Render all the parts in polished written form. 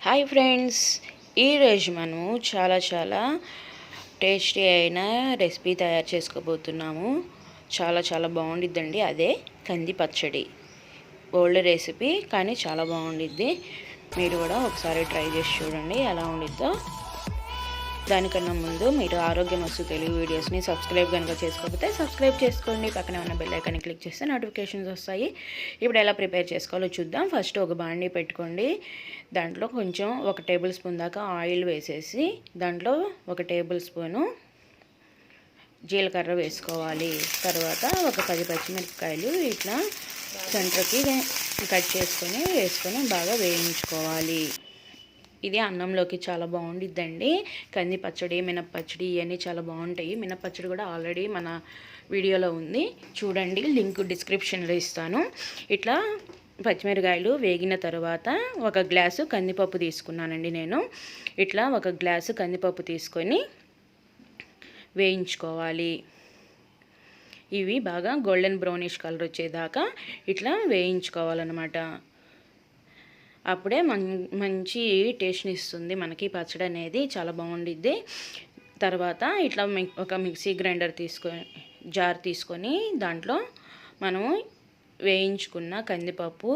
Hi friends, ఈరోజు మనము చాలా టేస్టీ అయిన రెసిపీ తయారు చేసుకోబోతున్నాము. చాలా బాగుండిద్దండి. అదే కంది పచ్చడి. ఓల్డ్ రెసిపీ కానీ చాలా బాగుండిద్ది. మీరు కూడా ఒకసారి ట్రై చేసి చూడండి ఎలా ఉండిద్దో. దానికన్నా ముందు మీరు ఆరోగ్యమస్తు తెలుగు వీడియోస్ని సబ్స్క్రైబ్ కనుక చేసుకోకపోతే సబ్స్క్రైబ్ చేసుకోండి. పక్కనే ఉన్న బెల్ ఐకాన్ని క్లిక్ చేస్తే నోటిఫికేషన్స్ వస్తాయి. ఇప్పుడు ఎలా ప్రిపేర్ చేసుకోవాలో చూద్దాం. ఫస్ట్ ఒక బాండీ పెట్టుకోండి. దాంట్లో కొంచెం 1 టేబుల్ స్పూన్ దాకా ఆయిల్ వేసేసి దాంట్లో 1 టేబుల్ స్పూను జీలకర్ర వేసుకోవాలి. తర్వాత ఒక 10 పచ్చిమిరపకాయలు ఇట్లా సెంటర్కి కట్ వేసుకొని బాగా వేయించుకోవాలి. ఇది అన్నంలోకి చాలా బాగుండిద్దండి. కంది పచ్చడి, మినప్పచ్చడి ఇవన్నీ చాలా బాగుంటాయి. మినప్పచ్చడి కూడా ఆల్రెడీ మన వీడియోలో ఉంది, చూడండి. లింక్ డిస్క్రిప్షన్లో ఇస్తాను. ఇట్లా పచ్చిమిరకాయలు వేగిన తర్వాత 1 గ్లాసు కందిపప్పు తీసుకున్నానండి నేను. ఇట్లా 1 గ్లాసు కందిపప్పు తీసుకొని వేయించుకోవాలి. ఇవి బాగా గోల్డెన్ బ్రౌనిష్ కలర్ వచ్చేదాకా ఇట్లా వేయించుకోవాలన్నమాట. అప్పుడే మంచి టేస్ట్ని ఇస్తుంది మనకి పచ్చడి అనేది, చాలా బాగుండిద్ది. తర్వాత ఇట్లా ఒక మిక్సీ గ్రైండర్ జార్ తీసుకొని దాంట్లో మనము వేయించుకున్న కందిపప్పు,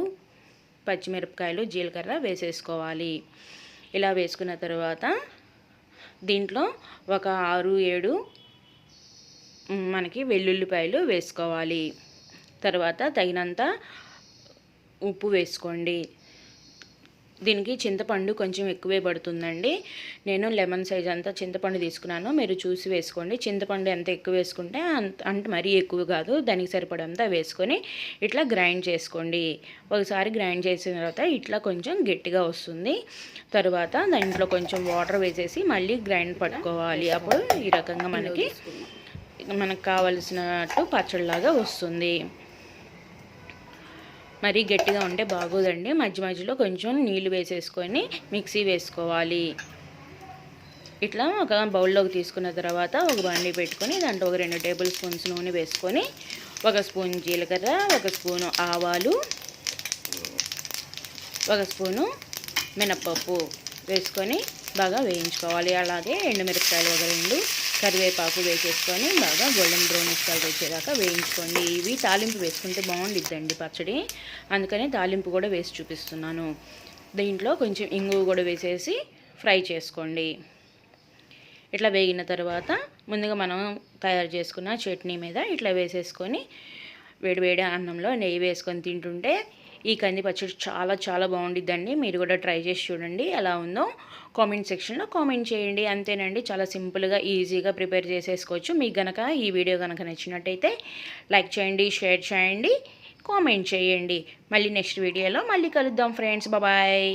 పచ్చిమిరపకాయలు, జీలకర్ర వేసేసుకోవాలి. ఇలా వేసుకున్న తర్వాత దీంట్లో ఒక 6-7 మనకి వెల్లుల్లిపాయలు వేసుకోవాలి. తర్వాత తగినంత ఉప్పు వేసుకోండి. దీనికి చింతపండు కొంచెం ఎక్కువే పడుతుందండి. నేను లెమన్ సైజ్ అంతా చింతపండు తీసుకున్నాను, మీరు చూసి వేసుకోండి. చింతపండు ఎంత ఎక్కువ వేసుకుంటే అంటే మరీ ఎక్కువ కాదు, దానికి సరిపడంతా వేసుకొని ఇట్లా గ్రైండ్ చేసుకోండి. ఒకసారి గ్రైండ్ చేసిన తర్వాత ఇట్లా కొంచెం గట్టిగా వస్తుంది. తర్వాత దాంట్లో కొంచెం వాటర్ వేసేసి మళ్ళీ గ్రైండ్ పట్టుకోవాలి. అప్పుడు ఈ రకంగా మనకు కావలసినట్టు పచ్చడిలాగా వస్తుంది. మరీ గట్టిగా ఉంటే బాగోదండి. మధ్యలో కొంచెం నీళ్ళు వేసేసుకొని మిక్సీ వేసుకోవాలి. ఇట్లా ఒక బౌల్లోకి తీసుకున్న తర్వాత ఒక బాండీ పెట్టుకొని దాంట్లో ఒక 2 టేబుల్ స్పూన్స్ నూనె వేసుకొని 1 స్పూన్ జీలకర్ర, 1 స్పూను ఆవాలు, 1 స్పూను మినప్పప్పు వేసుకొని బాగా వేయించుకోవాలి. అలాగే ఎండుమిరపకాయలు 2, కరివేపాకు వేసేసుకొని బాగా గోల్డెన్ బ్రౌనిష్ కలర్ వచ్చేదాకా వేయించుకోండి. ఇవి తాలింపు వేసుకుంటే బాగుండిద్దండి పచ్చడి, అందుకని తాలింపు కూడా వేసి చూపిస్తున్నాను. దీంట్లో కొంచెం ఇంగు కూడా వేసేసి ఫ్రై చేసుకోండి. ఇట్లా వేగిన తర్వాత ముందుగా మనం తయారు చేసుకున్న చట్నీ మీద ఇట్లా వేసేసుకొని వేడి అన్నంలో నెయ్యి వేసుకొని తింటుంటే ఈ కంది పచ్చడి చాలా బాగుండిద్దండి. మీరు కూడా ట్రై చేసి చూడండి, ఎలా ఉందో కామెంట్ సెక్షన్లో కామెంట్ చేయండి. అంతేనండి, చాలా సింపుల్గా ఈజీగా ప్రిపేర్ చేసేసుకోవచ్చు. మీకు గనక ఈ వీడియో కనుక నచ్చినట్టయితే లైక్ చేయండి, షేర్ చేయండి, కామెంట్ చేయండి. మళ్ళీ నెక్స్ట్ వీడియోలో మళ్ళీ కలుద్దాం ఫ్రెండ్స్. బాయ్.